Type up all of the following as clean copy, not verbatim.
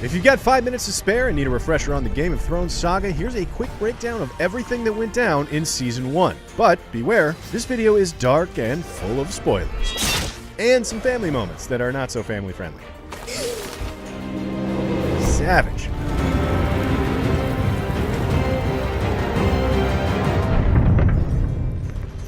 If you've got 5 minutes to spare and need a refresher on the Game of Thrones saga, here's a quick breakdown of everything that went down in Season 1. But beware, this video is dark and full of spoilers. And some family moments that are not so family friendly. Savage.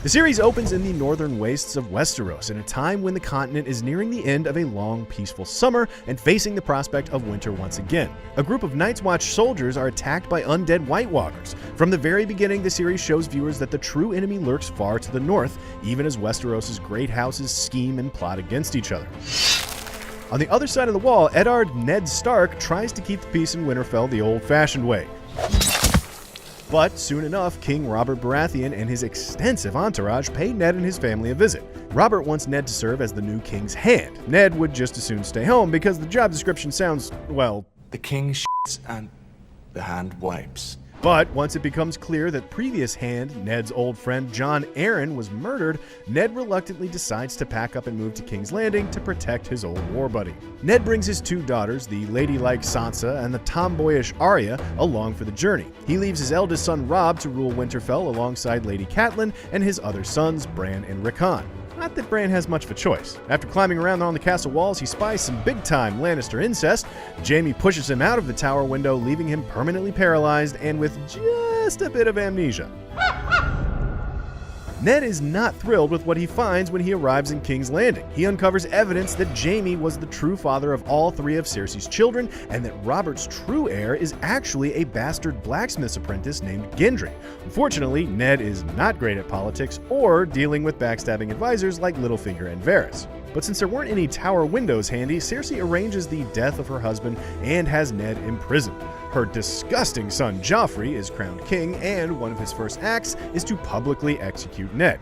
The series opens in the northern wastes of Westeros in a time when the continent is nearing the end of a long, peaceful summer and facing the prospect of winter once again. A group of Night's Watch soldiers are attacked by undead White Walkers. From the very beginning, the series shows viewers that the true enemy lurks far to the north, even as Westeros' great houses scheme and plot against each other. On the other side of the wall, Eddard Ned Stark tries to keep the peace in Winterfell the old-fashioned way. But soon enough, King Robert Baratheon and his extensive entourage pay Ned and his family a visit. Robert wants Ned to serve as the new king's hand. Ned would just as soon stay home because the job description sounds, well... The king shits and the hand wipes. But once it becomes clear that previous hand, Ned's old friend Jon Arryn, was murdered, Ned reluctantly decides to pack up and move to King's Landing to protect his old war buddy. Ned brings his two daughters, the ladylike Sansa and the tomboyish Arya, along for the journey. He leaves his eldest son Robb to rule Winterfell alongside Lady Catelyn and his other sons, Bran and Rickon. Not that Bran has much of a choice. After climbing around on the castle walls, he spies some big-time Lannister incest. Jaime pushes him out of the tower window, leaving him permanently paralyzed and with just a bit of amnesia. Ned is not thrilled with what he finds when he arrives in King's Landing. He uncovers evidence that Jaime was the true father of all three of Cersei's children, and that Robert's true heir is actually a bastard blacksmith's apprentice named Gendry. Unfortunately, Ned is not great at politics or dealing with backstabbing advisors like Littlefinger and Varys. But since there weren't any tower windows handy, Cersei arranges the death of her husband and has Ned imprisoned. Her disgusting son Joffrey is crowned king, and one of his first acts is to publicly execute Ned.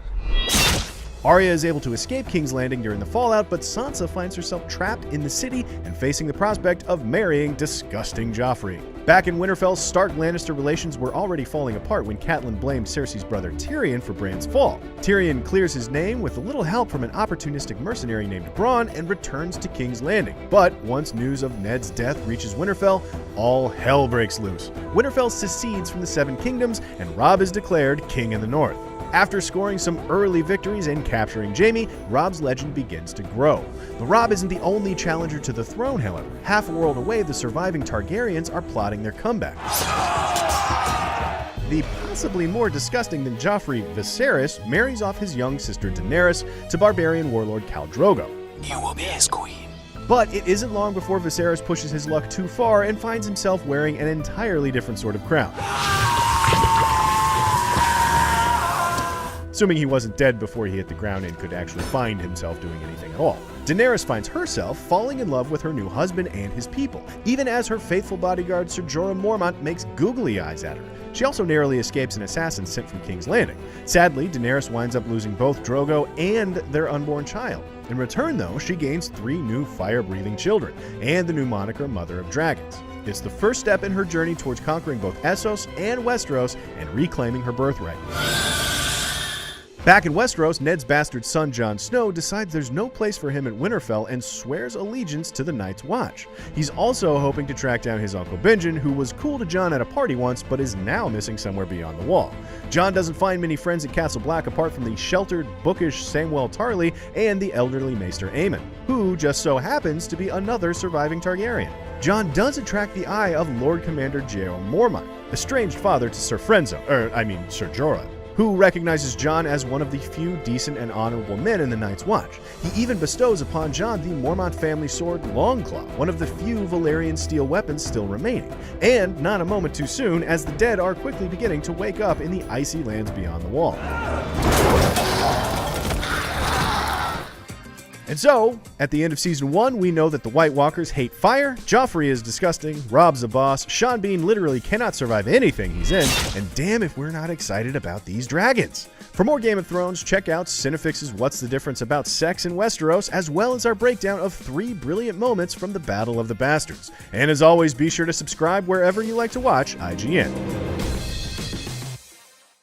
Arya is able to escape King's Landing during the fallout, but Sansa finds herself trapped in the city and facing the prospect of marrying disgusting Joffrey. Back in Winterfell, Stark-Lannister relations were already falling apart when Catelyn blamed Cersei's brother Tyrion for Bran's fall. Tyrion clears his name with a little help from an opportunistic mercenary named Bronn and returns to King's Landing. But once news of Ned's death reaches Winterfell, all hell breaks loose. Winterfell secedes from the Seven Kingdoms, and Robb is declared king in the north. After scoring some early victories and capturing Jaime, Robb's legend begins to grow. But Robb isn't the only challenger to the throne, however. Half a world away, the surviving Targaryens are plotting their comeback. The possibly more disgusting than Joffrey, Viserys, marries off his young sister Daenerys to barbarian warlord Khal Drogo. You will be his queen. But it isn't long before Viserys pushes his luck too far and finds himself wearing an entirely different sort of crown. Assuming he wasn't dead before he hit the ground and could actually find himself doing anything at all. Daenerys finds herself falling in love with her new husband and his people, even as her faithful bodyguard Ser Jorah Mormont makes googly eyes at her. She also narrowly escapes an assassin sent from King's Landing. Sadly, Daenerys winds up losing both Drogo and their unborn child. In return, though, she gains 3 new fire-breathing children, and the new moniker Mother of Dragons. It's the first step in her journey towards conquering both Essos and Westeros and reclaiming her birthright. Back in Westeros, Ned's bastard son Jon Snow decides there's no place for him at Winterfell and swears allegiance to the Night's Watch. He's also hoping to track down his uncle Benjen, who was cool to Jon at a party once but is now missing somewhere beyond the wall. Jon doesn't find many friends at Castle Black apart from the sheltered, bookish Samwell Tarly and the elderly Maester Aemon, who just so happens to be another surviving Targaryen. Jon does attract the eye of Lord Commander Jeor Mormont, estranged father to Ser Jorah, who recognizes Jon as one of the few decent and honorable men in the Night's Watch. He even bestows upon Jon the Mormont family sword Longclaw, one of the few Valyrian steel weapons still remaining. And not a moment too soon, as the dead are quickly beginning to wake up in the icy lands beyond the wall. And so, at the end of Season 1, we know that the White Walkers hate fire, Joffrey is disgusting, Robb's a boss, Sean Bean literally cannot survive anything he's in, and damn if we're not excited about these dragons. For more Game of Thrones, check out Cinefix's What's the Difference About Sex in Westeros, as well as our breakdown of 3 brilliant moments from the Battle of the Bastards. And as always, be sure to subscribe wherever you like to watch IGN.